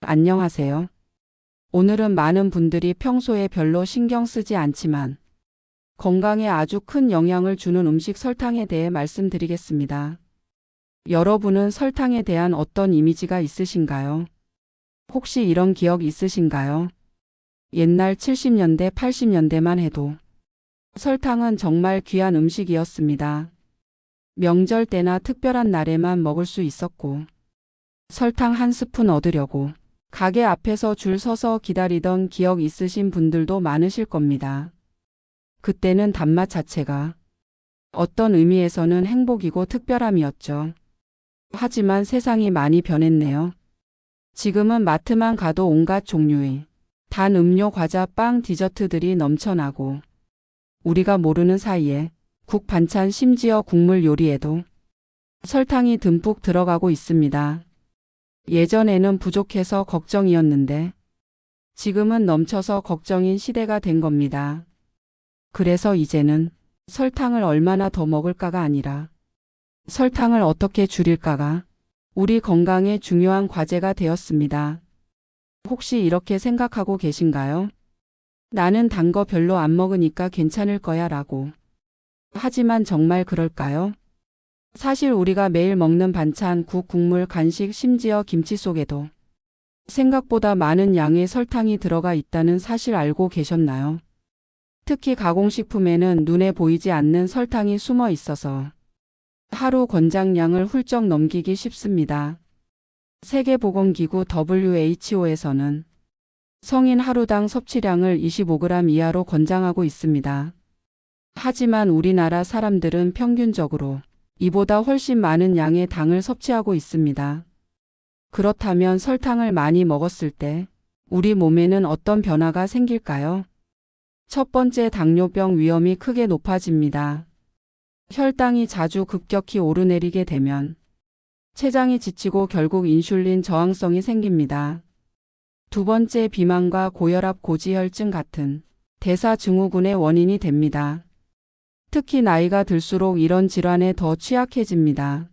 안녕하세요. 오늘은 많은 분들이 평소에 별로 신경 쓰지 않지만 건강에 아주 큰 영향을 주는 음식 설탕에 대해 말씀드리겠습니다. 여러분은 설탕에 대한 어떤 이미지가 있으신가요? 혹시 이런 기억 있으신가요? 옛날 70년대, 80년대만 해도 설탕은 정말 귀한 음식이었습니다. 명절 때나 특별한 날에만 먹을 수 있었고 설탕 한 스푼 얻으려고 가게 앞에서 줄 서서 기다리던 기억 있으신 분들도 많으실 겁니다. 그때는 단맛 자체가 어떤 의미에서는 행복이고 특별함이었죠. 하지만 세상이 많이 변했네요. 지금은 마트만 가도 온갖 종류의 단 음료, 과자, 빵, 디저트들이 넘쳐나고 우리가 모르는 사이에 국, 반찬, 심지어 국물 요리에도 설탕이 듬뿍 들어가고 있습니다. 예전에는 부족해서 걱정이었는데 지금은 넘쳐서 걱정인 시대가 된 겁니다. 그래서 이제는 설탕을 얼마나 더 먹을까가 아니라 설탕을 어떻게 줄일까가 우리 건강에 중요한 과제가 되었습니다. 혹시 이렇게 생각하고 계신가요? 나는 단 거 별로 안 먹으니까 괜찮을 거야 라고. 하지만 정말 그럴까요? 사실 우리가 매일 먹는 반찬, 국, 국물, 간식, 심지어 김치 속에도 생각보다 많은 양의 설탕이 들어가 있다는 사실 알고 계셨나요? 특히 가공식품에는 눈에 보이지 않는 설탕이 숨어 있어서 하루 권장량을 훌쩍 넘기기 쉽습니다. 세계보건기구 WHO에서는 성인 하루당 섭취량을 25g 이하로 권장하고 있습니다. 하지만 우리나라 사람들은 평균적으로 이보다 훨씬 많은 양의 당을 섭취하고 있습니다. 그렇다면 설탕을 많이 먹었을 때 우리 몸에는 어떤 변화가 생길까요? 첫 번째, 당뇨병 위험이 크게 높아집니다. 혈당이 자주 급격히 오르내리게 되면 췌장이 지치고 결국 인슐린 저항성이 생깁니다. 두 번째, 비만과 고혈압, 고지혈증 같은 대사증후군의 원인이 됩니다. 특히 나이가 들수록 이런 질환에 더 취약해집니다.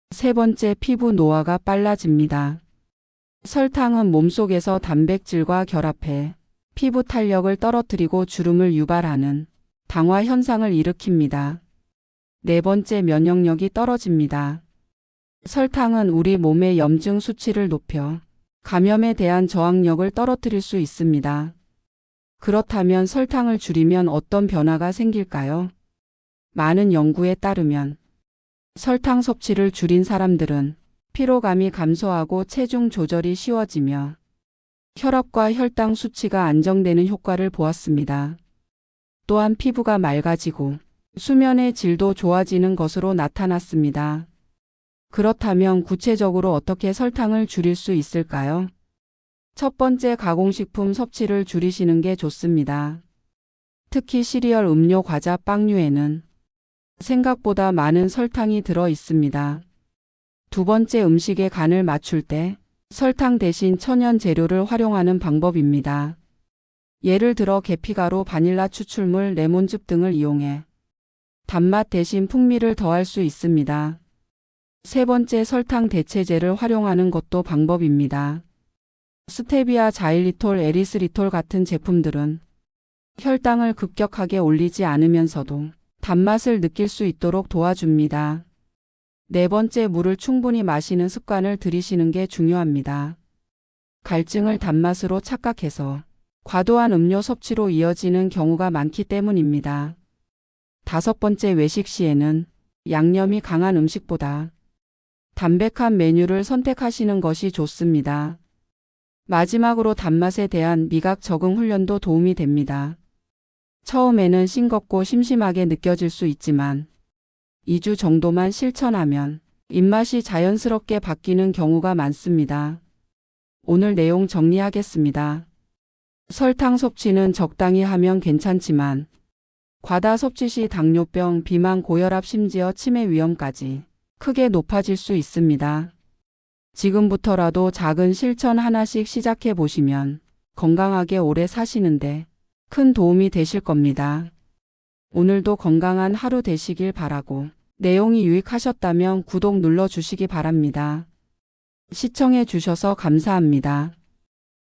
세 번째, 피부 노화가 빨라집니다. 설탕은 몸속에서 단백질과 결합해 피부 탄력을 떨어뜨리고 주름을 유발하는 당화 현상을 일으킵니다. 네 번째, 면역력이 떨어집니다. 설탕은 우리 몸의 염증 수치를 높여 감염에 대한 저항력을 떨어뜨릴 수 있습니다. 그렇다면 설탕을 줄이면 어떤 변화가 생길까요? 많은 연구에 따르면 설탕 섭취를 줄인 사람들은 피로감이 감소하고 체중 조절이 쉬워지며 혈압과 혈당 수치가 안정되는 효과를 보았습니다. 또한 피부가 맑아지고 수면의 질도 좋아지는 것으로 나타났습니다. 그렇다면 구체적으로 어떻게 설탕을 줄일 수 있을까요? 첫 번째, 가공식품 섭취를 줄이시는 게 좋습니다. 특히 시리얼, 음료, 과자, 빵류에는 생각보다 많은 설탕이 들어 있습니다. 두 번째, 음식의 간을 맞출 때 설탕 대신 천연 재료를 활용하는 방법입니다. 예를 들어 계피가루, 바닐라 추출물, 레몬즙 등을 이용해 단맛 대신 풍미를 더할 수 있습니다. 세 번째, 설탕 대체제를 활용하는 것도 방법입니다. 스테비아, 자일리톨, 에리스리톨 같은 제품들은 혈당을 급격하게 올리지 않으면서도 단맛을 느낄 수 있도록 도와줍니다. 네 번째, 물을 충분히 마시는 습관을 들이시는 게 중요합니다. 갈증을 단맛으로 착각해서 과도한 음료 섭취로 이어지는 경우가 많기 때문입니다. 다섯 번째, 외식 시에는 양념이 강한 음식보다 담백한 메뉴를 선택하시는 것이 좋습니다. 마지막으로, 단맛에 대한 미각 적응 훈련도 도움이 됩니다. 처음에는 싱겁고 심심하게 느껴질 수 있지만 2주 정도만 실천하면 입맛이 자연스럽게 바뀌는 경우가 많습니다. 오늘 내용 정리하겠습니다. 설탕 섭취는 적당히 하면 괜찮지만 과다 섭취 시 당뇨병, 비만, 고혈압, 심지어 치매 위험까지 크게 높아질 수 있습니다. 지금부터라도 작은 실천 하나씩 시작해 보시면 건강하게 오래 사시는데 큰 도움이 되실 겁니다. 오늘도 건강한 하루 되시길 바라고 내용이 유익하셨다면 구독 눌러주시기 바랍니다. 시청해 주셔서 감사합니다.